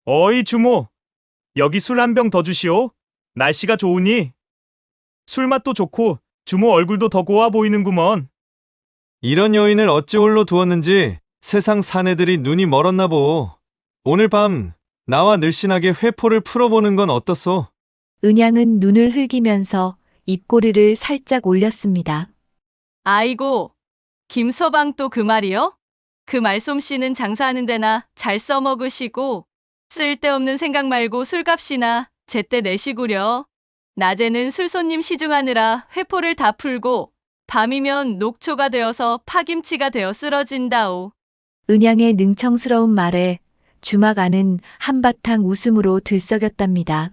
어이 주모, 여기 술 한 병 더 주시오. 날씨가 좋으니 술맛도 좋고 주모 얼굴도 더 고와 보이는구먼. 이런 여인을 어찌 홀로 두었는지 세상 사내들이 눈이 멀었나 보. 오늘 밤 나와 늘씬하게 회포를 풀어보는 건 어떻소? 은양은 눈을 흘기면서 입꼬리를 살짝 올렸습니다. 아이고, 김서방 또 그 말이요? 그 말솜씨는 장사하는 데나 잘 써먹으시고 쓸데없는 생각 말고 술값이나 제때 내시구려. 낮에는 술손님 시중하느라 회포를 다 풀고 밤이면 녹초가 되어서 파김치가 되어 쓰러진다오. 은양의 능청스러운 말에 주막 안은 한바탕 웃음으로 들썩였답니다.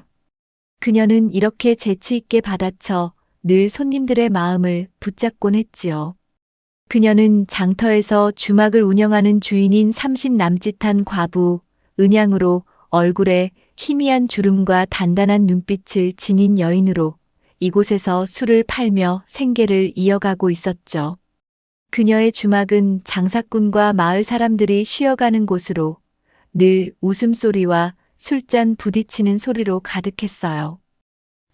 그녀는 이렇게 재치 있게 받아쳐 늘 손님들의 마음을 붙잡곤 했지요. 그녀는 장터에서 주막을 운영하는 주인인 30 남짓한 과부 은양으로 얼굴에 희미한 주름과 단단한 눈빛을 지닌 여인으로 이곳에서 술을 팔며 생계를 이어가고 있었죠. 그녀의 주막은 장사꾼과 마을 사람들이 쉬어가는 곳으로 늘 웃음소리와 술잔 부딪히는 소리로 가득했어요.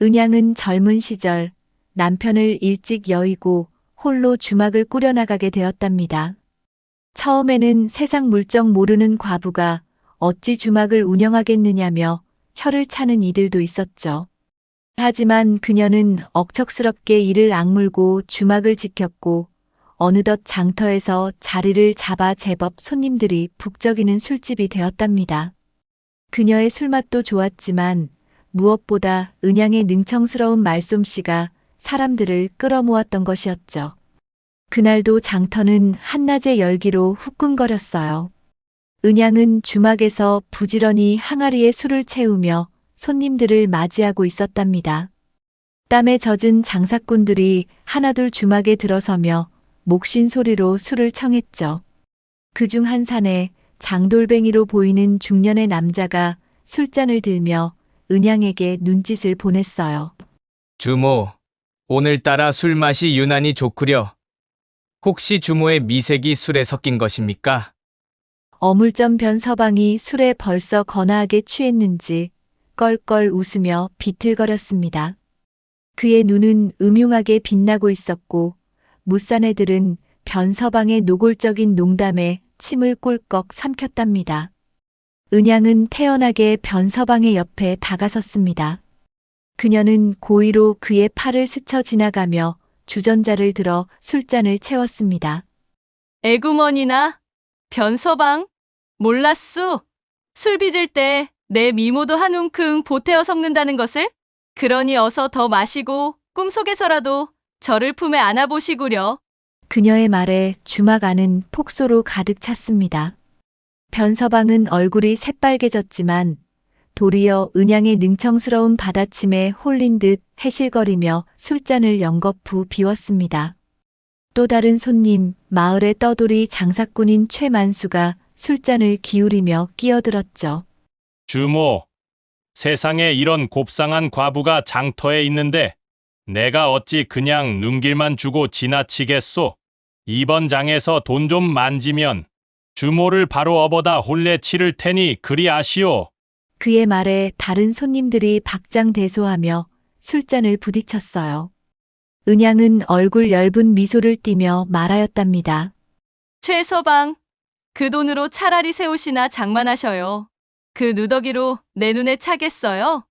은양은 젊은 시절 남편을 일찍 여의고 홀로 주막을 꾸려나가게 되었답니다. 처음에는 세상 물정 모르는 과부가 어찌 주막을 운영하겠느냐며 혀를 차는 이들도 있었죠. 하지만 그녀는 억척스럽게 이를 악물고 주막을 지켰고 어느덧 장터에서 자리를 잡아 제법 손님들이 북적이는 술집이 되었답니다. 그녀의 술맛도 좋았지만 무엇보다 은양의 능청스러운 말솜씨가 사람들을 끌어모았던 것이었죠. 그날도 장터는 한낮의 열기로 후끈거렸어요. 은양은 주막에서 부지런히 항아리에 술을 채우며 손님들을 맞이하고 있었답니다. 땀에 젖은 장사꾼들이 하나둘 주막에 들어서며 목신 소리로 술을 청했죠. 그중 한 산에 장돌뱅이로 보이는 중년의 남자가 술잔을 들며 은양에게 눈짓을 보냈어요. 주모, 오늘따라 술맛이 유난히 좋구려. 혹시 주모의 미색이 술에 섞인 것입니까? 어물점 변 서방이 술에 벌써 거나하게 취했는지 껄껄 웃으며 비틀거렸습니다. 그의 눈은 음흉하게 빛나고 있었고 무사내들은 변 서방의 노골적인 농담에 침을 꿀꺽 삼켰답니다. 은양은 태연하게 변 서방의 옆에 다가섰습니다. 그녀는 고의로 그의 팔을 스쳐 지나가며 주전자를 들어 술잔을 채웠습니다. 에구머니나 변서방 몰랐수. 술 빚을 때 내 미모도 한 움큼 보태어 섞는다는 것을? 그러니 어서 더 마시고 꿈속에서라도 저를 품에 안아보시구려. 그녀의 말에 주막 안은 폭소로 가득 찼습니다. 변서방은 얼굴이 새빨개졌지만 도리어 은양의 능청스러운 받아침에 홀린 듯 해실거리며 술잔을 연거푸 비웠습니다. 또 다른 손님, 마을의 떠돌이 장사꾼인 최만수가 술잔을 기울이며 끼어들었죠. 주모, 세상에 이런 곱상한 과부가 장터에 있는데 내가 어찌 그냥 눈길만 주고 지나치겠소? 이번 장에서 돈 좀 만지면 주모를 바로 업어다 혼례 치를 테니 그리 아시오. 그의 말에 다른 손님들이 박장대소하며 술잔을 부딪혔어요. 은양은 얼굴 엷은 미소를 띠며 말하였답니다. 최서방, 그 돈으로 차라리 새 옷이나 장만하셔요. 그 누더기로 내 눈에 차겠어요?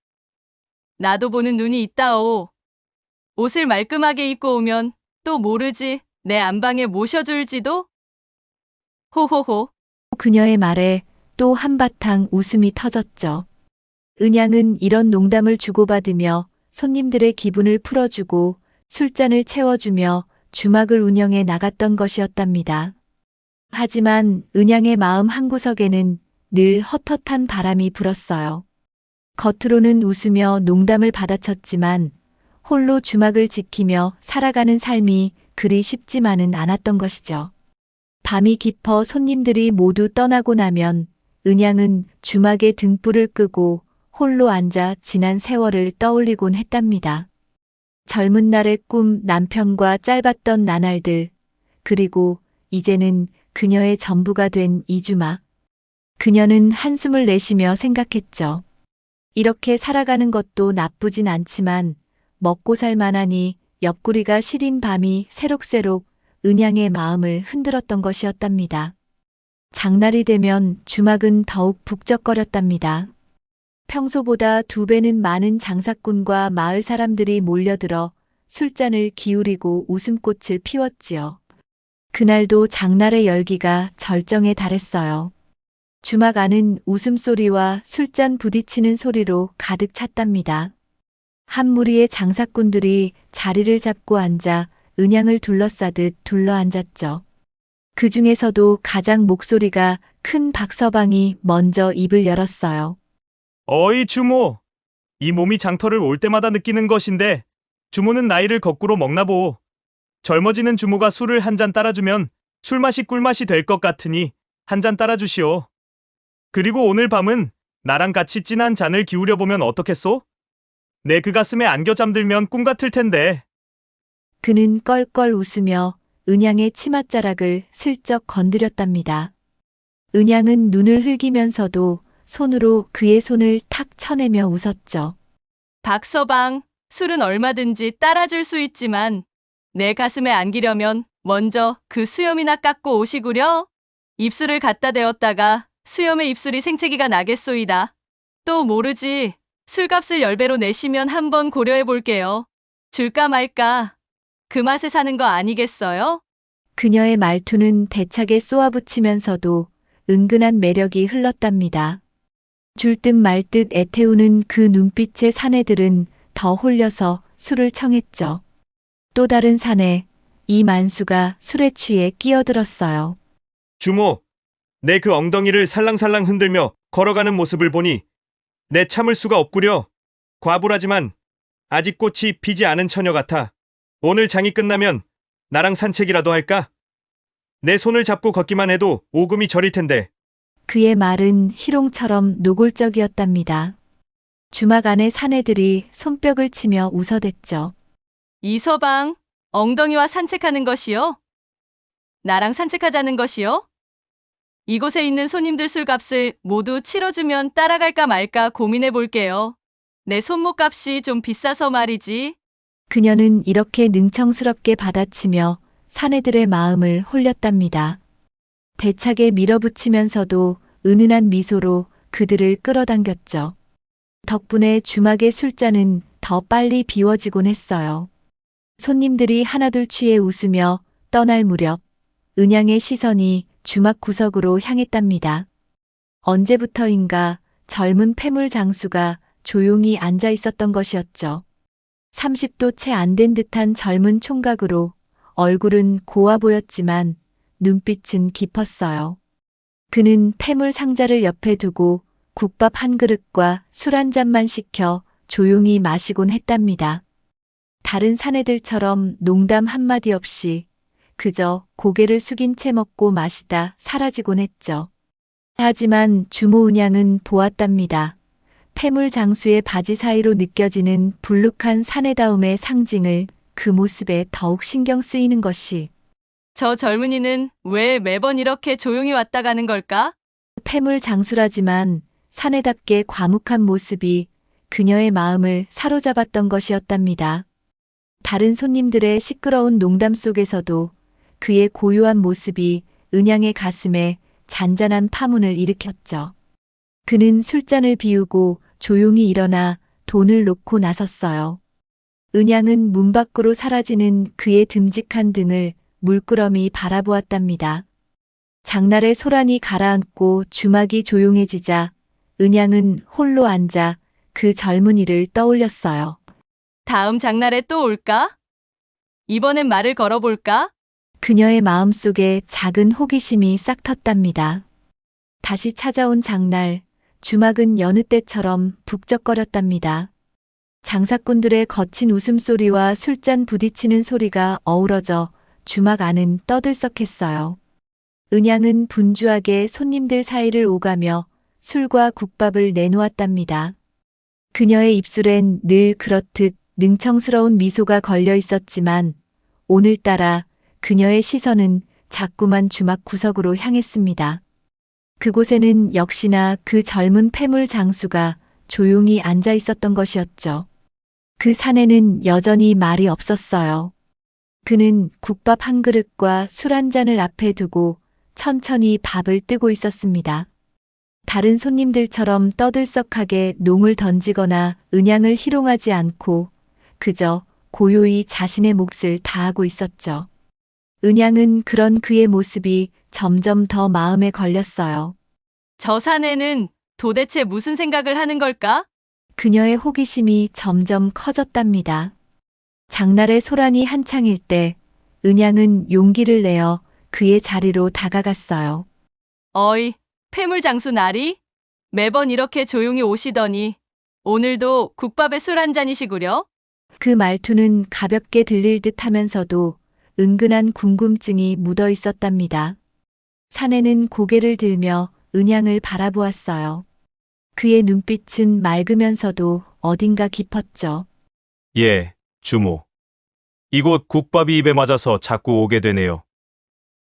나도 보는 눈이 있다오. 옷을 말끔하게 입고 오면 또 모르지 내 안방에 모셔줄지도? 호호호. 그녀의 말에 또 한바탕 웃음이 터졌죠. 은양은 이런 농담을 주고받으며 손님들의 기분을 풀어주고 술잔을 채워주며 주막을 운영해 나갔던 것이었답니다. 하지만 은양의 마음 한구석에는 늘 헛헛한 바람이 불었어요. 겉으로는 웃으며 농담을 받아쳤지만 홀로 주막을 지키며 살아가는 삶이 그리 쉽지만은 않았던 것이죠. 밤이 깊어 손님들이 모두 떠나고 나면 은양은 주막에 등불을 끄고 홀로 앉아 지난 세월을 떠올리곤 했답니다. 젊은 날의 꿈, 남편과 짧았던 나날들, 그리고 이제는 그녀의 전부가 된 이 주막. 그녀는 한숨을 내쉬며 생각했죠. 이렇게 살아가는 것도 나쁘진 않지만 먹고 살 만하니 옆구리가 시린 밤이 새록새록 은양의 마음을 흔들었던 것이었답니다. 장날이 되면 주막은 더욱 북적거렸답니다. 평소보다 2배는 많은 장사꾼과 마을 사람들이 몰려들어 술잔을 기울이고 웃음꽃을 피웠지요. 그날도 장날의 열기가 절정에 달했어요. 주막 안은 웃음소리와 술잔 부딪히는 소리로 가득 찼답니다. 한 무리의 장사꾼들이 자리를 잡고 앉아 은양을 둘러싸듯 둘러앉았죠. 그 중에서도 가장 목소리가 큰 박서방이 먼저 입을 열었어요. 어이 주모, 이 몸이 장터를 올 때마다 느끼는 것인데 주모는 나이를 거꾸로 먹나 보. 젊어지는 주모가 술을 한 잔 따라주면 술맛이 꿀맛이 될 것 같으니 한 잔 따라주시오. 그리고 오늘 밤은 나랑 같이 진한 잔을 기울여 보면 어떻겠소? 내 그 가슴에 안겨 잠들면 꿈 같을 텐데. 그는 껄껄 웃으며 은양의 치맛자락을 슬쩍 건드렸답니다. 은양은 눈을 흘기면서도 손으로 그의 손을 탁 쳐내며 웃었죠. 박서방, 술은 얼마든지 따라줄 수 있지만 내 가슴에 안기려면 먼저 그 수염이나 깎고 오시구려. 입술을 갖다 대었다가 수염의 입술이 생채기가 나겠소이다. 또 모르지. 술값을 10배로 내시면 한번 고려해 볼게요. 줄까 말까. 그 맛에 사는 거 아니겠어요? 그녀의 말투는 대차게 쏘아붙이면서도 은근한 매력이 흘렀답니다. 줄 듯 말 듯 애태우는 그 눈빛의 사내들은 더 홀려서 술을 청했죠. 또 다른 사내, 이만수가 술에 취해 끼어들었어요. 주모, 내 그 엉덩이를 살랑살랑 흔들며 걸어가는 모습을 보니 내 참을 수가 없구려. 과불하지만 아직 꽃이 피지 않은 처녀 같아. 오늘 장이 끝나면 나랑 산책이라도 할까? 내 손을 잡고 걷기만 해도 오금이 저릴 텐데. 그의 말은 희롱처럼 노골적이었답니다. 주막 안의 사내들이 손뼉을 치며 웃어댔죠. 이서방, 엉덩이와 산책하는 것이요? 나랑 산책하자는 것이요? 이곳에 있는 손님들 술값을 모두 치러주면 따라갈까 말까 고민해 볼게요. 내 손목값이 좀 비싸서 말이지. 그녀는 이렇게 능청스럽게 받아치며 사내들의 마음을 홀렸답니다. 대차게 밀어붙이면서도 은은한 미소로 그들을 끌어당겼죠. 덕분에 주막의 술잔은 더 빨리 비워지곤 했어요. 손님들이 하나둘 취해 웃으며 떠날 무렵 은양의 시선이 주막 구석으로 향했답니다. 언제부터인가 젊은 패물 장수가 조용히 앉아 있었던 것이었죠. 30도 채 안 된 듯한 젊은 총각으로 얼굴은 고와 보였지만 눈빛은 깊었어요. 그는 패물 상자를 옆에 두고 국밥 한 그릇과 술 한 잔만 시켜 조용히 마시곤 했답니다. 다른 사내들처럼 농담 한마디 없이 그저 고개를 숙인 채 먹고 마시다 사라지곤 했죠. 하지만 주모 은양은 보았답니다. 패물 장수의 바지 사이로 느껴지는 불룩한 사내다움의 상징을 그 모습에 더욱 신경 쓰이는 것이 저 젊은이는 왜 매번 이렇게 조용히 왔다 가는 걸까? 패물 장수라지만 사내답게 과묵한 모습이 그녀의 마음을 사로잡았던 것이었답니다. 다른 손님들의 시끄러운 농담 속에서도 그의 고요한 모습이 은양의 가슴에 잔잔한 파문을 일으켰죠. 그는 술잔을 비우고 조용히 일어나 돈을 놓고 나섰어요. 은양은 문 밖으로 사라지는 그의 듬직한 등을 물끄러미 바라보았답니다. 장날의 소란이 가라앉고 주막이 조용해지자 은양은 홀로 앉아 그 젊은이를 떠올렸어요. 다음 장날에 또 올까? 이번엔 말을 걸어볼까? 그녀의 마음속에 작은 호기심이 싹 텄답니다. 다시 찾아온 장날, 주막은 여느 때처럼 북적거렸답니다. 장사꾼들의 거친 웃음소리와 술잔 부딪히는 소리가 어우러져 주막 안은 떠들썩했어요. 은양은 분주하게 손님들 사이를 오가며 술과 국밥을 내놓았답니다. 그녀의 입술엔 늘 그렇듯 능청스러운 미소가 걸려 있었지만 오늘따라 그녀의 시선은 자꾸만 주막 구석으로 향했습니다. 그곳에는 역시나 그 젊은 패물 장수가 조용히 앉아 있었던 것이었죠. 그 사내는 여전히 말이 없었어요. 그는 국밥 한 그릇과 술 한 잔을 앞에 두고 천천히 밥을 뜨고 있었습니다. 다른 손님들처럼 떠들썩하게 농을 던지거나 은양을 희롱하지 않고 그저 고요히 자신의 몫을 다하고 있었죠. 은양은 그런 그의 모습이 점점 더 마음에 걸렸어요. 저 사내는 도대체 무슨 생각을 하는 걸까? 그녀의 호기심이 점점 커졌답니다. 장날의 소란이 한창일 때 은양은 용기를 내어 그의 자리로 다가갔어요. 어이, 폐물장수 나리? 매번 이렇게 조용히 오시더니 오늘도 국밥에 술 한 잔이시구려? 그 말투는 가볍게 들릴 듯 하면서도 은근한 궁금증이 묻어 있었답니다. 사내는 고개를 들며 은양을 바라보았어요. 그의 눈빛은 맑으면서도 어딘가 깊었죠. 예, 주모. 이곳 국밥이 입에 맞아서 자꾸 오게 되네요.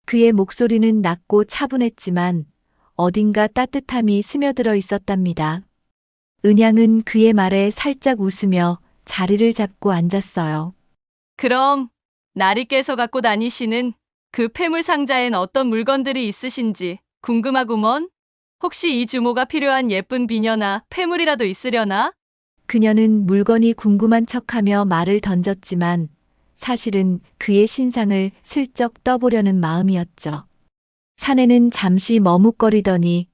그의 목소리는 낮고 차분했지만 어딘가 따뜻함이 스며들어 있었답니다. 은양은 그의 말에 살짝 웃으며 자리를 잡고 앉았어요. 그럼 나리께서 갖고 다니시는 그 폐물 상자엔 어떤 물건들이 있으신지 궁금하구먼. 혹시 이 주모가 필요한 예쁜 비녀나 폐물이라도 있으려나? 그녀는 물건이 궁금한 척하며 말을 던졌지만 사실은 그의 신상을 슬쩍 떠보려는 마음이었죠. 사내는 잠시 머뭇거리더니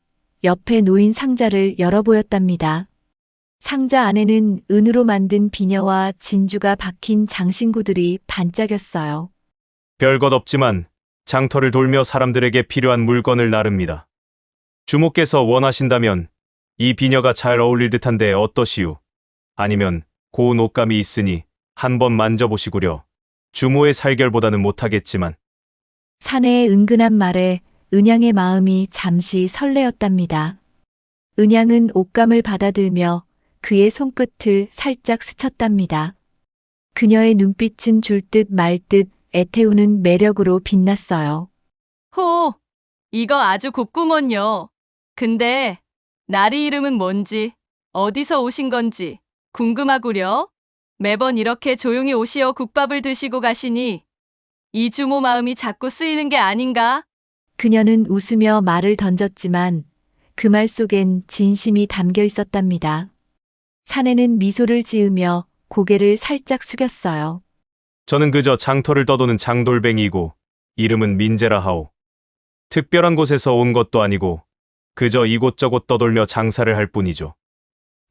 옆에 놓인 상자를 열어보였답니다. 상자 안에는 은으로 만든 비녀와 진주가 박힌 장신구들이 반짝였어요. 별것 없지만 장터를 돌며 사람들에게 필요한 물건을 나릅니다. 주모께서 원하신다면 이 비녀가 잘 어울릴 듯한데 어떠시오? 아니면 고운 옷감이 있으니 한번 만져보시구려. 주모의 살결보다는 못하겠지만. 사내의 은근한 말에 은양의 마음이 잠시 설레었답니다. 은양은 옷감을 받아들며 그의 손끝을 살짝 스쳤답니다. 그녀의 눈빛은 줄 듯 말 듯 애태우는 매력으로 빛났어요. 호, 이거 아주 곱구먼요. 근데 나리 이름은 뭔지, 어디서 오신 건지 궁금하구려. 매번 이렇게 조용히 오시어 국밥을 드시고 가시니 이 주모 마음이 자꾸 쓰이는 게 아닌가? 그녀는 웃으며 말을 던졌지만 그 말 속엔 진심이 담겨 있었답니다. 사내는 미소를 지으며 고개를 살짝 숙였어요. 저는 그저 장터를 떠도는 장돌뱅이이고 이름은 민재라 하오. 특별한 곳에서 온 것도 아니고 그저 이곳저곳 떠돌며 장사를 할 뿐이죠.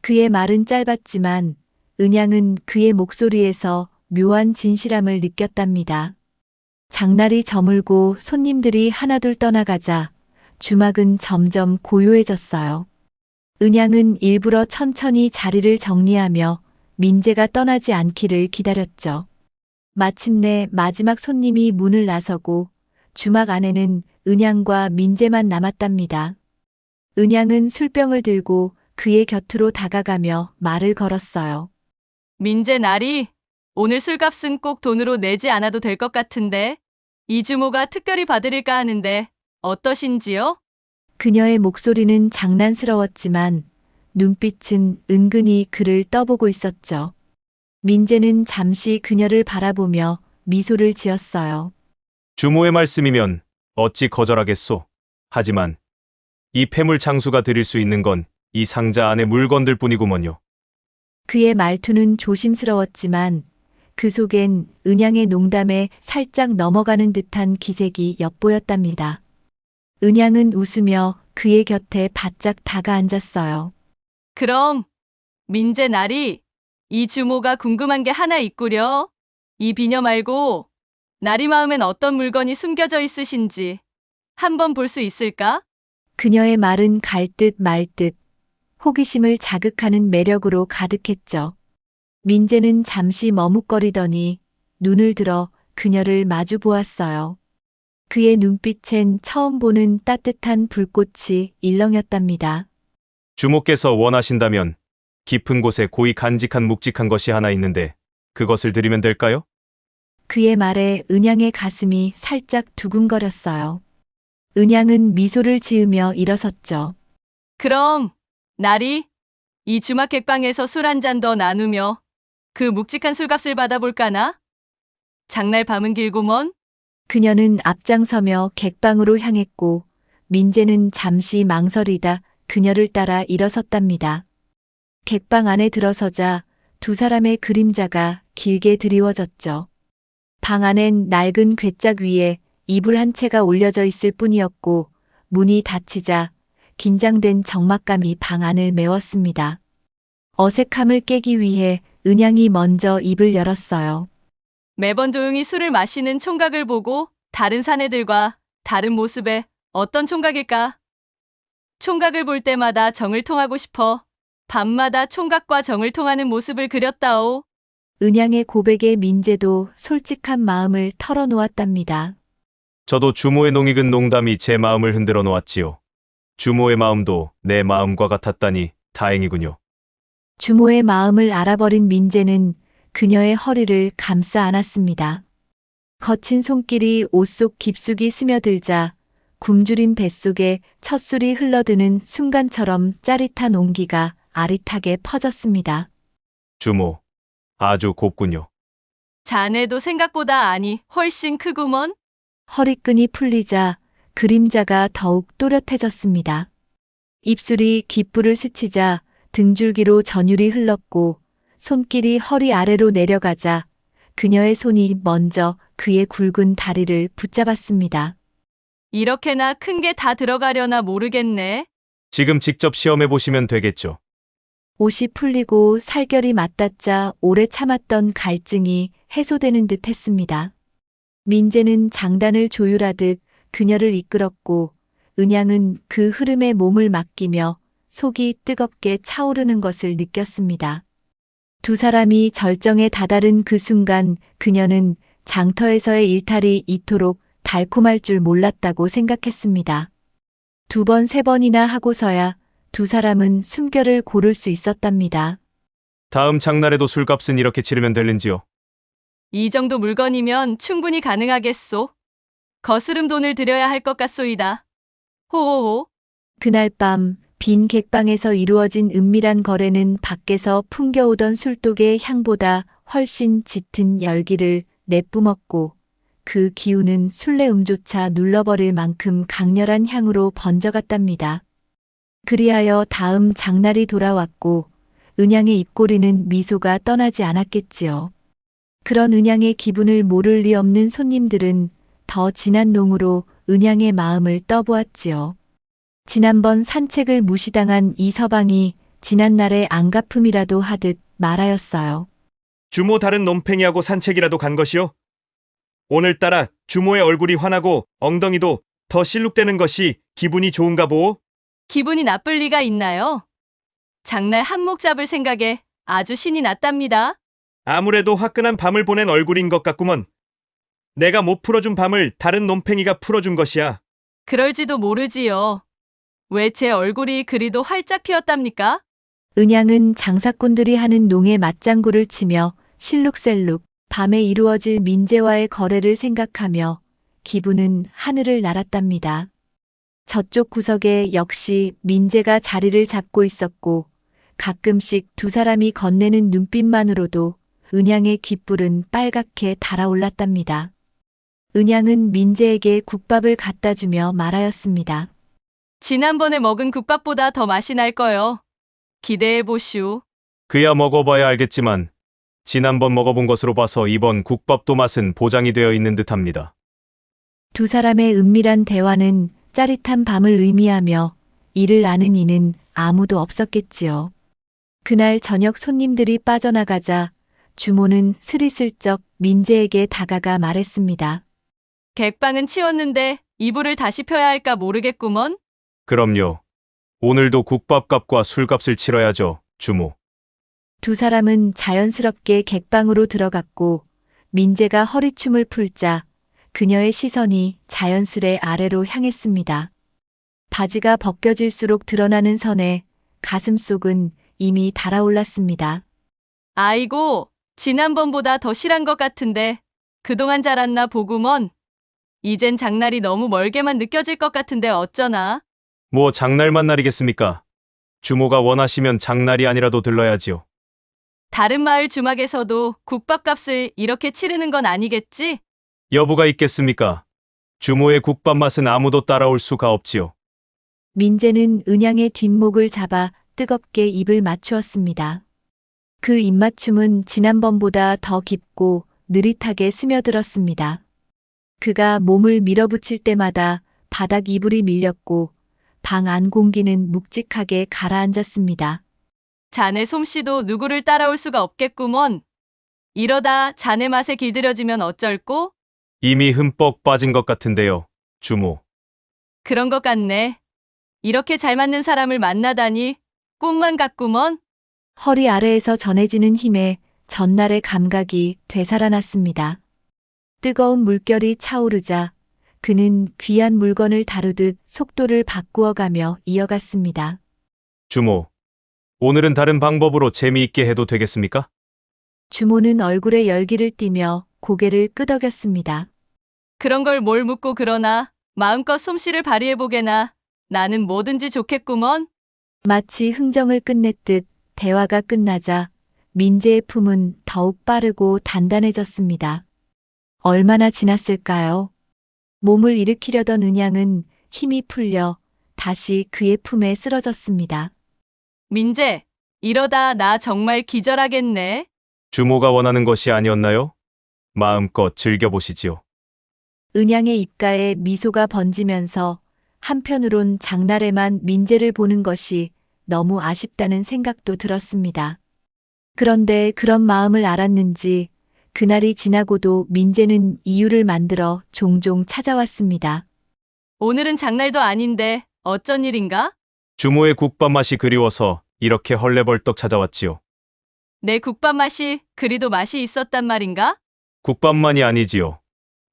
그의 말은 짧았지만 은양은 그의 목소리에서 묘한 진실함을 느꼈답니다. 장날이 저물고 손님들이 하나둘 떠나가자 주막은 점점 고요해졌어요. 은양은 일부러 천천히 자리를 정리하며 민재가 떠나지 않기를 기다렸죠. 마침내 마지막 손님이 문을 나서고 주막 안에는 은양과 민재만 남았답니다. 은양은 술병을 들고 그의 곁으로 다가가며 말을 걸었어요. 민재 나리, 오늘 술값은 꼭 돈으로 내지 않아도 될 것 같은데 이 주모가 특별히 봐드릴까 하는데 어떠신지요? 그녀의 목소리는 장난스러웠지만 눈빛은 은근히 그를 떠보고 있었죠. 민재는 잠시 그녀를 바라보며 미소를 지었어요. 주모의 말씀이면 어찌 거절하겠소. 하지만 이 폐물 장수가 드릴 수 있는 건 이 상자 안의 물건들 뿐이구먼요. 그의 말투는 조심스러웠지만 그 속엔 은양의 농담에 살짝 넘어가는 듯한 기색이 엿보였답니다. 은양은 웃으며 그의 곁에 바짝 다가앉았어요. 그럼 민재 나리, 이 주모가 궁금한 게 하나 있구려. 이 비녀 말고 나리 마음엔 어떤 물건이 숨겨져 있으신지 한번 볼 수 있을까? 그녀의 말은 갈 듯 말 듯 호기심을 자극하는 매력으로 가득했죠. 민재는 잠시 머뭇거리더니 눈을 들어 그녀를 마주 보았어요. 그의 눈빛엔 처음 보는 따뜻한 불꽃이 일렁였답니다. 주모께서 원하신다면 깊은 곳에 고이 간직한 묵직한 것이 하나 있는데 그것을 드리면 될까요? 그의 말에 은양의 가슴이 살짝 두근거렸어요. 은양은 미소를 지으며 일어섰죠. 그럼 나리 이 주막 객방에서 술 한 잔 더 나누며 그 묵직한 술값을 받아볼까나? 장날 밤은 길구먼. 그녀는 앞장서며 객방으로 향했고 민재는 잠시 망설이다 그녀를 따라 일어섰답니다. 객방 안에 들어서자 두 사람의 그림자가 길게 드리워졌죠. 방 안엔 낡은 괴짝 위에 이불 한 채가 올려져 있을 뿐이었고 문이 닫히자 긴장된 적막감이 방 안을 메웠습니다. 어색함을 깨기 위해 은양이 먼저 입을 열었어요. 매번 조용히 술을 마시는 총각을 보고 다른 사내들과 다른 모습에 어떤 총각일까? 총각을 볼 때마다 정을 통하고 싶어 밤마다 총각과 정을 통하는 모습을 그렸다오. 은양의 고백에 민재도 솔직한 마음을 털어놓았답니다. 저도 주모의 농익은 농담이 제 마음을 흔들어 놓았지요. 주모의 마음도 내 마음과 같았다니 다행이군요. 주모의 마음을 알아버린 민재는 그녀의 허리를 감싸 안았습니다. 거친 손길이 옷 속 깊숙이 스며들자 굶주린 뱃속에 첫술이 흘러드는 순간처럼 짜릿한 온기가 아릿하게 퍼졌습니다. 주모, 아주 곱군요. 자네도 생각보다 아니 훨씬 크구먼. 허리끈이 풀리자 그림자가 더욱 또렷해졌습니다. 입술이 귓불을 스치자 등줄기로 전율이 흘렀고 손길이 허리 아래로 내려가자 그녀의 손이 먼저 그의 굵은 다리를 붙잡았습니다. 이렇게나 큰 게 다 들어가려나 모르겠네. 지금 직접 시험해 보시면 되겠죠. 옷이 풀리고 살결이 맞닿자 오래 참았던 갈증이 해소되는 듯 했습니다. 민재는 장단을 조율하듯 그녀를 이끌었고 은양은 그 흐름에 몸을 맡기며 속이 뜨겁게 차오르는 것을 느꼈습니다. 두 사람이 절정에 다다른 그 순간 그녀는 장터에서의 일탈이 이토록 달콤할 줄 몰랐다고 생각했습니다. 두 번, 세 번이나 하고서야 두 사람은 숨결을 고를 수 있었답니다. 다음 장날에도 술값은 이렇게 치르면 될는지요? 이 정도 물건이면 충분히 가능하겠소. 거스름 돈을 들여야 할 것 같소이다. 호호호. 그날 밤 빈 객방에서 이루어진 은밀한 거래는 밖에서 풍겨오던 술독의 향보다 훨씬 짙은 열기를 내뿜었고 그 기운은 술래음조차 눌러버릴 만큼 강렬한 향으로 번져갔답니다. 그리하여 다음 장날이 돌아왔고 은양의 입꼬리는 미소가 떠나지 않았겠지요. 그런 은양의 기분을 모를 리 없는 손님들은 더 진한 농으로 은양의 마음을 떠보았지요. 지난번 산책을 무시당한 이 서방이 지난날의 안갚음이라도 하듯 말하였어요. 주모 다른 놈팽이하고 산책이라도 간 것이요? 오늘따라 주모의 얼굴이 환하고 엉덩이도 더 실룩대는 것이 기분이 좋은가 보오? 기분이 나쁠 리가 있나요? 장날 한몫 잡을 생각에 아주 신이 났답니다. 아무래도 화끈한 밤을 보낸 얼굴인 것 같구먼. 내가 못 풀어준 밤을 다른 놈팽이가 풀어준 것이야. 그럴지도 모르지요. 왜 제 얼굴이 그리도 활짝 피었답니까? 은양은 장사꾼들이 하는 농에 맞장구를 치며 실룩셀룩 밤에 이루어질 민재와의 거래를 생각하며 기분은 하늘을 날았답니다. 저쪽 구석에 역시 민재가 자리를 잡고 있었고 가끔씩 두 사람이 건네는 눈빛만으로도 은양의 귓불은 빨갛게 달아올랐답니다. 은양은 민재에게 국밥을 갖다 주며 말하였습니다. 지난번에 먹은 국밥보다 더 맛이 날 거요. 기대해 보시오. 그야 먹어봐야 알겠지만 지난번 먹어본 것으로 봐서 이번 국밥도 맛은 보장이 되어 있는 듯합니다. 두 사람의 은밀한 대화는 짜릿한 밤을 의미하며 이를 아는 이는 아무도 없었겠지요. 그날 저녁 손님들이 빠져나가자 주모는 스리슬쩍 민재에게 다가가 말했습니다. 객방은 치웠는데 이불을 다시 펴야 할까 모르겠구먼. 그럼요. 오늘도 국밥값과 술값을 치러야죠, 주모. 두 사람은 자연스럽게 객방으로 들어갔고 민재가 허리춤을 풀자 그녀의 시선이 자연스레 아래로 향했습니다. 바지가 벗겨질수록 드러나는 선에 가슴속은 이미 달아올랐습니다. 아이고, 지난번보다 더 실한 것 같은데 그동안 자랐나 보구먼. 이젠 장날이 너무 멀게만 느껴질 것 같은데 어쩌나? 뭐 장날만 날이겠습니까? 주모가 원하시면 장날이 아니라도 들러야지요. 다른 마을 주막에서도 국밥값을 이렇게 치르는 건 아니겠지? 여부가 있겠습니까? 주모의 국밥 맛은 아무도 따라올 수가 없지요. 민재는 은양의 뒷목을 잡아 뜨겁게 입을 맞추었습니다. 그 입맞춤은 지난번보다 더 깊고 느릿하게 스며들었습니다. 그가 몸을 밀어붙일 때마다 바닥 이불이 밀렸고 방 안 공기는 묵직하게 가라앉았습니다. 자네 솜씨도 누구를 따라올 수가 없겠구먼. 이러다 자네 맛에 길들여지면 어쩔꼬? 이미 흠뻑 빠진 것 같은데요, 주모. 그런 것 같네. 이렇게 잘 맞는 사람을 만나다니 꿈만 같구먼. 허리 아래에서 전해지는 힘에 전날의 감각이 되살아났습니다. 뜨거운 물결이 차오르자 그는 귀한 물건을 다루듯 속도를 바꾸어가며 이어갔습니다. 주모, 오늘은 다른 방법으로 재미있게 해도 되겠습니까? 주모는 얼굴에 열기를 띠며 고개를 끄덕였습니다. 그런 걸 뭘 묻고 그러나 마음껏 솜씨를 발휘해보게나. 나는 뭐든지 좋겠구먼. 마치 흥정을 끝냈듯 대화가 끝나자 민재의 품은 더욱 빠르고 단단해졌습니다. 얼마나 지났을까요? 몸을 일으키려던 은양은 힘이 풀려 다시 그의 품에 쓰러졌습니다. 민재, 이러다 나 정말 기절하겠네. 주모가 원하는 것이 아니었나요? 마음껏 즐겨보시지요. 은양의 입가에 미소가 번지면서 한편으론 장날에만 민재를 보는 것이 너무 아쉽다는 생각도 들었습니다. 그런데 그런 마음을 알았는지 그날이 지나고도 민재는 이유를 만들어 종종 찾아왔습니다. 오늘은 장날도 아닌데 어쩐 일인가? 주모의 국밥 맛이 그리워서 이렇게 헐레벌떡 찾아왔지요. 내 국밥 맛이 그리도 맛이 있었단 말인가? 국밥만이 아니지요.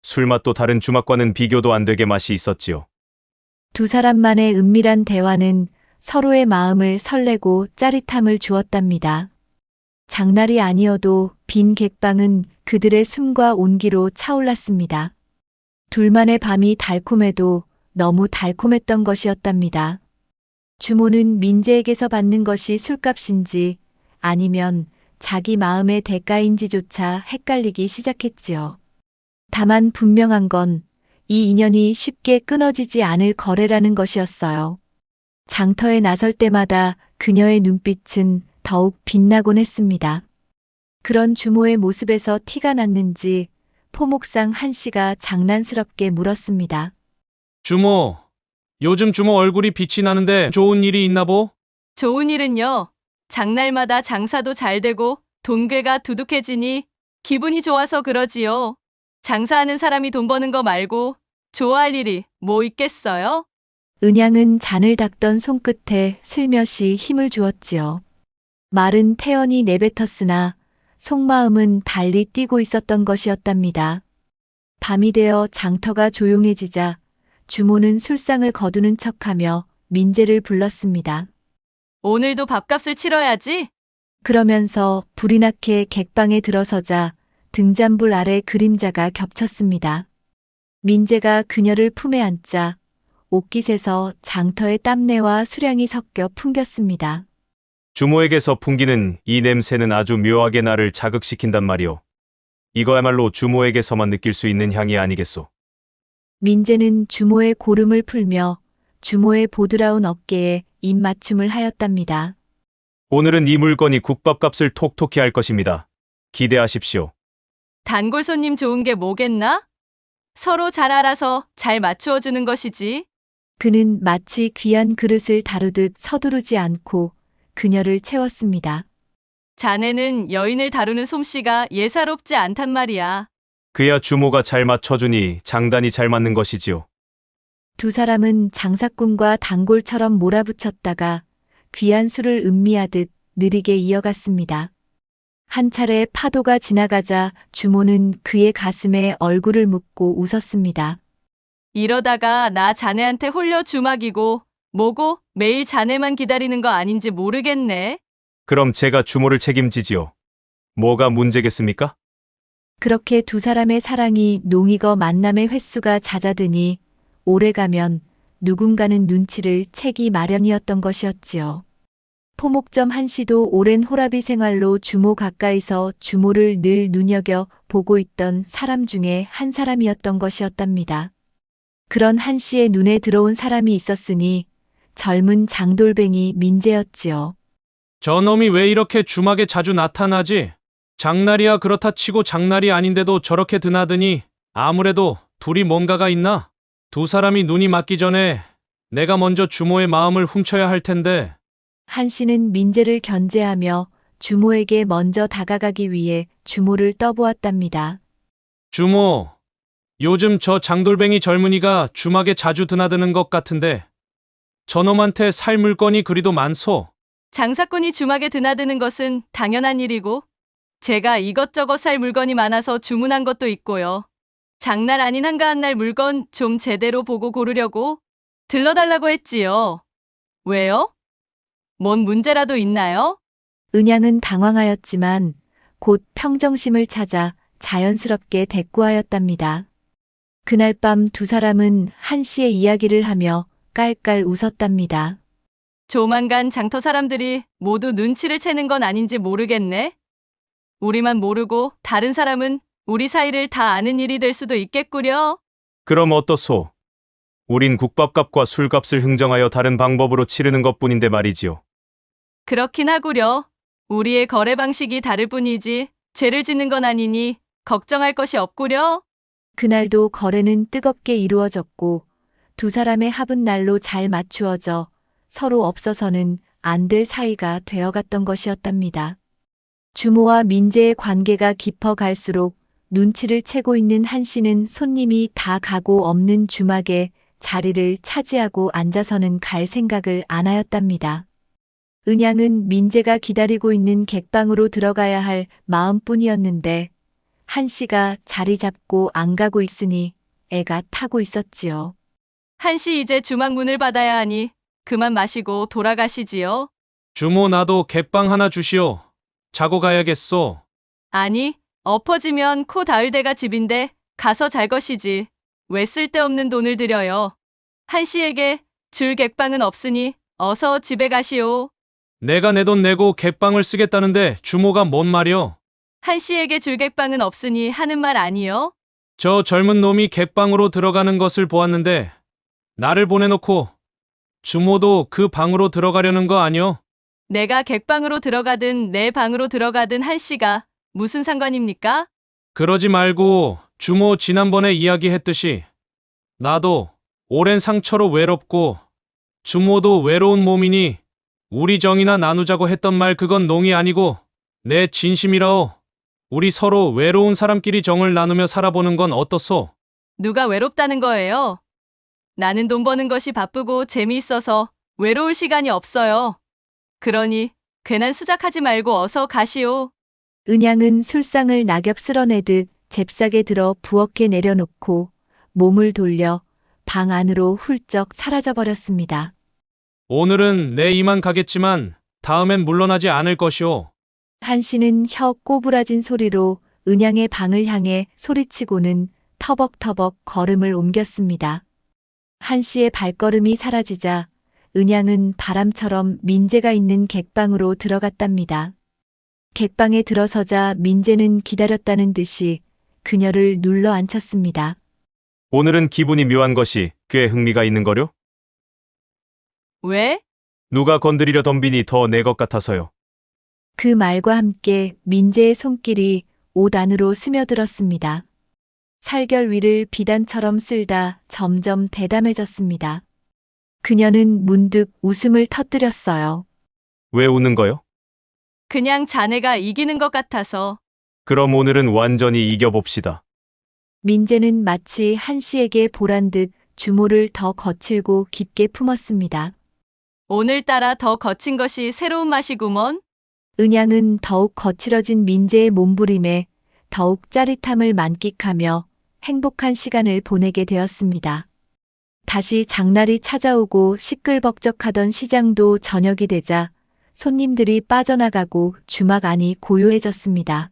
술맛도 다른 주막과는 비교도 안 되게 맛이 있었지요. 두 사람만의 은밀한 대화는 서로의 마음을 설레고 짜릿함을 주었답니다. 장날이 아니어도 빈 객방은 그들의 숨과 온기로 차올랐습니다. 둘만의 밤이 달콤해도 너무 달콤했던 것이었답니다. 주모는 민재에게서 받는 것이 술값인지 아니면 자기 마음의 대가인지조차 헷갈리기 시작했지요. 다만 분명한 건 이 인연이 쉽게 끊어지지 않을 거래라는 것이었어요. 장터에 나설 때마다 그녀의 눈빛은 더욱 빛나곤 했습니다. 그런 주모의 모습에서 티가 났는지 포목상 한씨가 장난스럽게 물었습니다. 주모, 요즘 주모 얼굴이 빛이 나는데 좋은 일이 있나 보? 좋은 일은요. 장날마다 장사도 잘 되고 돈괴가 두둑해지니 기분이 좋아서 그러지요. 장사하는 사람이 돈 버는 거 말고 좋아할 일이 뭐 있겠어요? 은양은 잔을 닦던 손끝에 슬며시 힘을 주었지요. 말은 태연히 내뱉었으나 속마음은 달리 뛰고 있었던 것이었답니다. 밤이 되어 장터가 조용해지자 주모는 술상을 거두는 척하며 민재를 불렀습니다. 오늘도 밥값을 치러야지. 그러면서 불이 나게 객방에 들어서자 등잔불 아래 그림자가 겹쳤습니다. 민재가 그녀를 품에 안자 옷깃에서 장터의 땀내와 수량이 섞여 풍겼습니다. 주모에게서 풍기는 이 냄새는 아주 묘하게 나를 자극시킨단 말이오. 이거야말로 주모에게서만 느낄 수 있는 향이 아니겠소. 민재는 주모의 고름을 풀며 주모의 보드라운 어깨에 입맞춤을 하였답니다. 오늘은 이 물건이 국밥값을 톡톡히 할 것입니다. 기대하십시오. 단골 손님 좋은 게 뭐겠나? 서로 잘 알아서 잘 맞추어 주는 것이지. 그는 마치 귀한 그릇을 다루듯 서두르지 않고 그녀를 채웠습니다. 자네는 여인을 다루는 솜씨가 예사롭지 않단 말이야. 그야 주모가 잘 맞춰주니 장단이 잘 맞는 것이지요. 두 사람은 장사꾼과 단골처럼 몰아붙였다가 귀한 술을 음미하듯 느리게 이어갔습니다. 한 차례 파도가 지나가자 주모는 그의 가슴에 얼굴을 묻고 웃었습니다. 이러다가 나 자네한테 홀려 주막이고 뭐고 매일 자네만 기다리는 거 아닌지 모르겠네. 그럼 제가 주모를 책임지지요. 뭐가 문제겠습니까? 그렇게 두 사람의 사랑이 농익어 만남의 횟수가 잦아드니 오래가면 누군가는 눈치를 채기 마련이었던 것이었지요. 포목점 한씨도 오랜 호라비 생활로 주모 가까이서 주모를 늘 눈여겨 보고 있던 사람 중에 한 사람이었던 것이었답니다. 그런 한씨의 눈에 들어온 사람이 있었으니 젊은 장돌뱅이 민재였지요. 저놈이 왜 이렇게 주막에 자주 나타나지? 장날이야 그렇다 치고 장날이 아닌데도 저렇게 드나드니 아무래도 둘이 뭔가가 있나? 두 사람이 눈이 맞기 전에 내가 먼저 주모의 마음을 훔쳐야 할 텐데. 한씨는 민재를 견제하며 주모에게 먼저 다가가기 위해 주모를 떠보았답니다. 주모, 요즘 저 장돌뱅이 젊은이가 주막에 자주 드나드는 것 같은데 저놈한테 살 물건이 그리도 많소. 장사꾼이 주막에 드나드는 것은 당연한 일이고 제가 이것저것 살 물건이 많아서 주문한 것도 있고요. 장날 아닌 한가한 날 물건 좀 제대로 보고 고르려고 들러달라고 했지요. 왜요? 뭔 문제라도 있나요? 은양은 당황하였지만 곧 평정심을 찾아 자연스럽게 대꾸하였답니다. 그날 밤 두 사람은 한씨의 이야기를 하며 깔깔 웃었답니다. 조만간 장터 사람들이 모두 눈치를 채는 건 아닌지 모르겠네. 우리만 모르고 다른 사람은 우리 사이를 다 아는 일이 될 수도 있겠구려. 그럼 어떠소? 우린 국밥값과 술값을 흥정하여 다른 방법으로 치르는 것뿐인데 말이지요. 그렇긴 하구려. 우리의 거래 방식이 다를 뿐이지 죄를 짓는 건 아니니 걱정할 것이 없구려. 그날도 거래는 뜨겁게 이루어졌고 두 사람의 합은 날로 잘 맞추어져 서로 없어서는 안 될 사이가 되어갔던 것이었답니다. 주모와 민재의 관계가 깊어갈수록 눈치를 채고 있는 한씨는 손님이 다 가고 없는 주막에 자리를 차지하고 앉아서는 갈 생각을 안 하였답니다. 은양은 민재가 기다리고 있는 객방으로 들어가야 할 마음뿐이었는데 한씨가 자리 잡고 안 가고 있으니 애가 타고 있었지요. 한씨 이제 주막 문을 받아야 하니 그만 마시고 돌아가시지요. 주모 나도 객방 하나 주시오. 자고 가야겠소. 아니, 엎어지면 코 닿을 데가 집인데 가서 잘 것이지. 왜 쓸데없는 돈을 들여요. 한씨에게 줄 객방은 없으니 어서 집에 가시오. 내가 내 돈 내고 객방을 쓰겠다는데 주모가 뭔 말이오? 한씨에게 줄 객방은 없으니 하는 말 아니요? 저 젊은 놈이 객방으로 들어가는 것을 보았는데 나를 보내놓고 주모도 그 방으로 들어가려는 거 아니오? 내가 객방으로 들어가든 내 방으로 들어가든 한씨가 무슨 상관입니까? 그러지 말고 주모 지난번에 이야기했듯이 나도 오랜 상처로 외롭고 주모도 외로운 몸이니 우리 정이나 나누자고 했던 말 그건 농이 아니고 내 진심이라오. 우리 서로 외로운 사람끼리 정을 나누며 살아보는 건 어떻소? 누가 외롭다는 거예요? 나는 돈 버는 것이 바쁘고 재미있어서 외로울 시간이 없어요. 그러니 괜한 수작하지 말고 어서 가시오. 은양은 술상을 낙엽 쓸어내듯 잽싸게 들어 부엌에 내려놓고 몸을 돌려 방 안으로 훌쩍 사라져버렸습니다. 오늘은 내 이만 가겠지만 다음엔 물러나지 않을 것이오. 한씨는 혀 꼬부라진 소리로 은양의 방을 향해 소리치고는 터벅터벅 걸음을 옮겼습니다. 한씨의 발걸음이 사라지자 은양은 바람처럼 민재가 있는 객방으로 들어갔답니다. 객방에 들어서자 민재는 기다렸다는 듯이 그녀를 눌러 앉혔습니다. 오늘은 기분이 묘한 것이 꽤 흥미가 있는 거요? 왜? 누가 건드리려 덤비니 더 내 것 같아서요. 그 말과 함께 민재의 손길이 옷 안으로 스며들었습니다. 살결 위를 비단처럼 쓸다 점점 대담해졌습니다. 그녀는 문득 웃음을 터뜨렸어요. 왜 웃는 거요? 그냥 자네가 이기는 것 같아서. 그럼 오늘은 완전히 이겨봅시다. 민재는 마치 한씨에게 보란 듯 주모를 더 거칠고 깊게 품었습니다. 오늘따라 더 거친 것이 새로운 맛이구먼. 은양은 더욱 거칠어진 민재의 몸부림에 더욱 짜릿함을 만끽하며 행복한 시간을 보내게 되었습니다. 다시 장날이 찾아오고 시끌벅적하던 시장도 저녁이 되자 손님들이 빠져나가고 주막 안이 고요해졌습니다.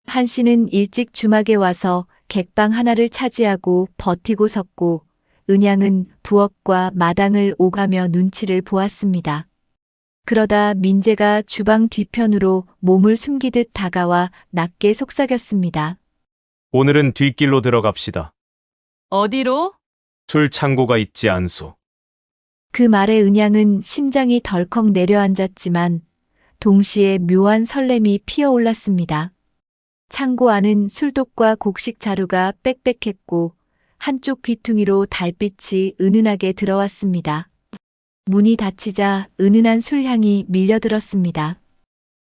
한 씨는 일찍 주막에 와서 객방 하나를 차지하고 버티고 섰고, 은양은 부엌과 마당을 오가며 눈치를 보았습니다. 그러다 민재가 주방 뒤편으로 몸을 숨기듯 다가와 낮게 속삭였습니다. 오늘은 뒷길로 들어갑시다. 어디로? 술 창고가 있지 않소. 그 말에 은양은 심장이 덜컥 내려앉았지만 동시에 묘한 설렘이 피어올랐습니다. 창고 안은 술독과 곡식 자루가 빽빽했고 한쪽 귀퉁이로 달빛이 은은하게 들어왔습니다. 문이 닫히자 은은한 술향이 밀려들었습니다.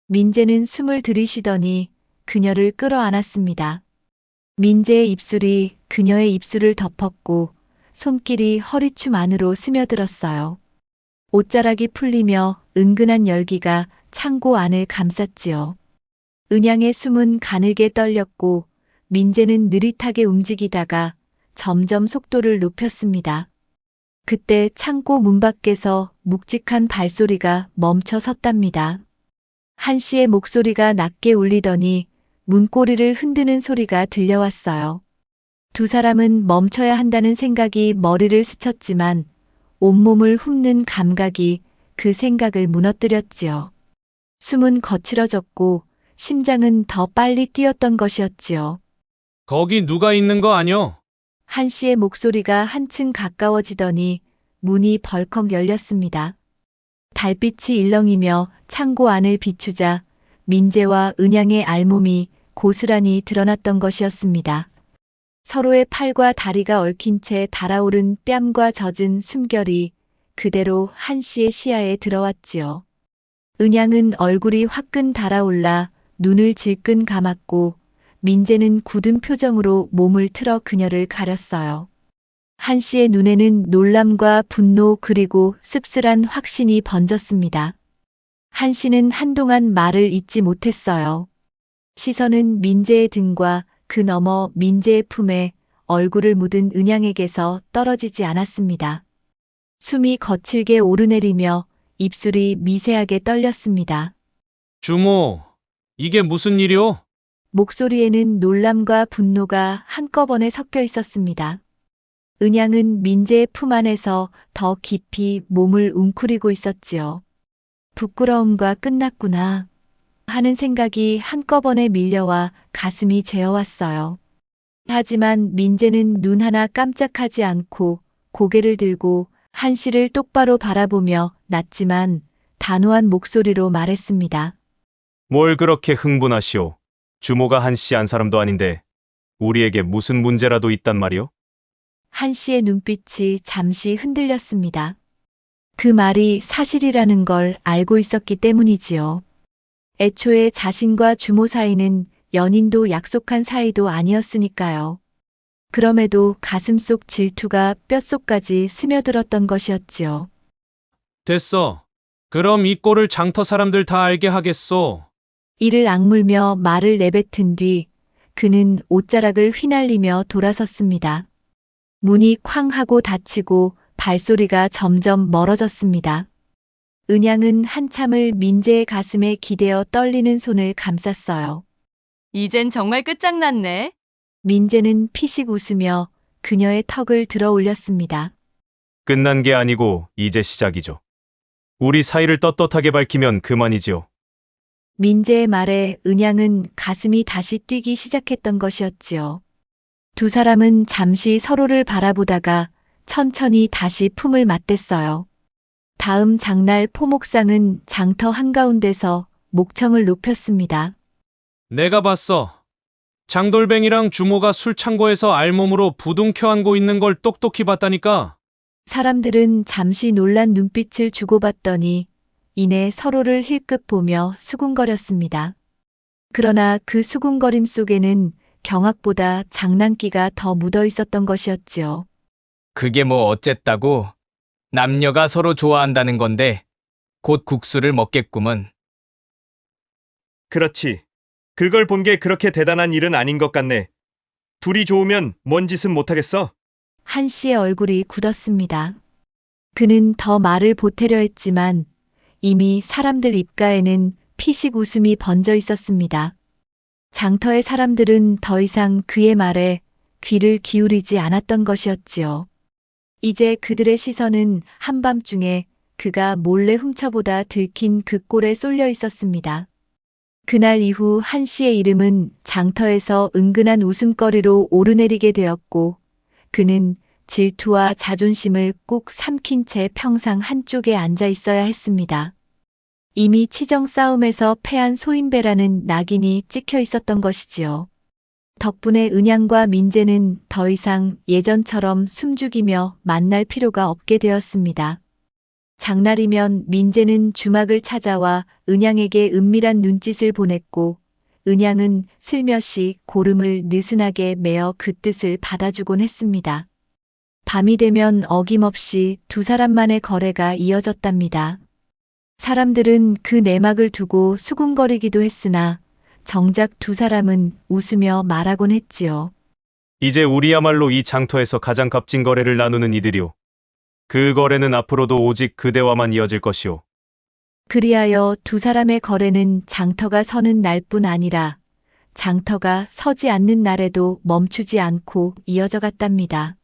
민재는 숨을 들이쉬더니 그녀를 끌어안았습니다. 민재의 입술이 그녀의 입술을 덮었고 손길이 허리춤 안으로 스며들었어요. 옷자락이 풀리며 은근한 열기가 창고 안을 감쌌지요. 은양의 숨은 가늘게 떨렸고 민재는 느릿하게 움직이다가 점점 속도를 높였습니다. 그때 창고 문 밖에서 묵직한 발소리가 멈춰 섰답니다. 한 씨의 목소리가 낮게 울리더니 문고리를 흔드는 소리가 들려왔어요. 두 사람은 멈춰야 한다는 생각이 머리를 스쳤지만 온몸을 훑는 감각이 그 생각을 무너뜨렸지요. 숨은 거칠어졌고 심장은 더 빨리 뛰었던 것이었지요. 거기 누가 있는 거 아뇨? 한 씨의 목소리가 한층 가까워지더니 문이 벌컥 열렸습니다. 달빛이 일렁이며 창고 안을 비추자 민재와 은양의 알몸이 고스란히 드러났던 것이었습니다. 서로의 팔과 다리가 얽힌 채 달아오른 뺨과 젖은 숨결이 그대로 한 씨의 시야에 들어왔지요. 은양은 얼굴이 화끈 달아올라 눈을 질끈 감았고 민재는 굳은 표정으로 몸을 틀어 그녀를 가렸어요. 한 씨의 눈에는 놀람과 분노 그리고 씁쓸한 확신이 번졌습니다. 한 씨는 한동안 말을 잇지 못했어요. 시선은 민재의 등과 그 너머 민재의 품에 얼굴을 묻은 은양에게서 떨어지지 않았습니다. 숨이 거칠게 오르내리며 입술이 미세하게 떨렸습니다. 주모, 이게 무슨 일이오? 목소리에는 놀람과 분노가 한꺼번에 섞여 있었습니다. 은양은 민재의 품 안에서 더 깊이 몸을 웅크리고 있었지요. 부끄러움과 끝났구나 하는 생각이 한꺼번에 밀려와 가슴이 죄어왔어요. 하지만 민재는 눈 하나 깜짝하지 않고 고개를 들고 한 씨를 똑바로 바라보며 낮지만 단호한 목소리로 말했습니다. 뭘 그렇게 흥분하시오? 주모가 한 씨 안 사람도 아닌데 우리에게 무슨 문제라도 있단 말이오? 한 씨의 눈빛이 잠시 흔들렸습니다. 그 말이 사실이라는 걸 알고 있었기 때문이지요. 애초에 자신과 주모 사이는 연인도 약속한 사이도 아니었으니까요. 그럼에도 가슴속 질투가 뼛속까지 스며들었던 것이었지요. 됐어. 그럼 이 꼴을 장터 사람들 다 알게 하겠소. 이를 악물며 말을 내뱉은 뒤 그는 옷자락을 휘날리며 돌아섰습니다. 문이 쾅 하고 닫히고 발소리가 점점 멀어졌습니다. 은양은 한참을 민재의 가슴에 기대어 떨리는 손을 감쌌어요. 이젠 정말 끝장났네. 민재는 피식 웃으며 그녀의 턱을 들어 올렸습니다. 끝난 게 아니고 이제 시작이죠. 우리 사이를 떳떳하게 밝히면 그만이지요. 민재의 말에 은양은 가슴이 다시 뛰기 시작했던 것이었지요. 두 사람은 잠시 서로를 바라보다가 천천히 다시 품을 맞댔어요. 다음 장날 포목상은 장터 한가운데서 목청을 높였습니다. 내가 봤어. 장돌뱅이랑 주모가 술창고에서 알몸으로 부둥 켜안고 있는 걸 똑똑히 봤다니까. 사람들은 잠시 놀란 눈빛을 주고받더니 이내 서로를 힐끗 보며 수군거렸습니다. 그러나 그 수군거림 속에는 경악보다 장난기가 더 묻어 있었던 것이었지요. 그게 뭐 어쨌다고? 남녀가 서로 좋아한다는 건데 곧 국수를 먹겠구먼. 그렇지. 그걸 본 게 그렇게 대단한 일은 아닌 것 같네. 둘이 좋으면 뭔 짓은 못하겠어? 한 씨의 얼굴이 굳었습니다. 그는 더 말을 보태려 했지만 이미 사람들 입가에는 피식 웃음이 번져 있었습니다. 장터의 사람들은 더 이상 그의 말에 귀를 기울이지 않았던 것이었지요. 이제 그들의 시선은 한밤중에 그가 몰래 훔쳐보다 들킨 그 꼴에 쏠려 있었습니다. 그날 이후 한 씨의 이름은 장터에서 은근한 웃음거리로 오르내리게 되었고, 그는 질투와 자존심을 꾹 삼킨 채 평상 한쪽에 앉아 있어야 했습니다. 이미 치정 싸움에서 패한 소인배라는 낙인이 찍혀 있었던 것이지요. 덕분에 은양과 민재는 더 이상 예전처럼 숨죽이며 만날 필요가 없게 되었습니다. 장날이면 민재는 주막을 찾아와 은양에게 은밀한 눈짓을 보냈고, 은양은 슬며시 고름을 느슨하게 매어 그 뜻을 받아주곤 했습니다. 밤이 되면 어김없이 두 사람만의 거래가 이어졌답니다. 사람들은 그 내막을 두고 수군거리기도 했으나 정작 두 사람은 웃으며 말하곤 했지요. 이제 우리야말로 이 장터에서 가장 값진 거래를 나누는 이들이오. 그 거래는 앞으로도 오직 그대와만 이어질 것이오. 그리하여 두 사람의 거래는 장터가 서는 날뿐 아니라 장터가 서지 않는 날에도 멈추지 않고 이어져 갔답니다.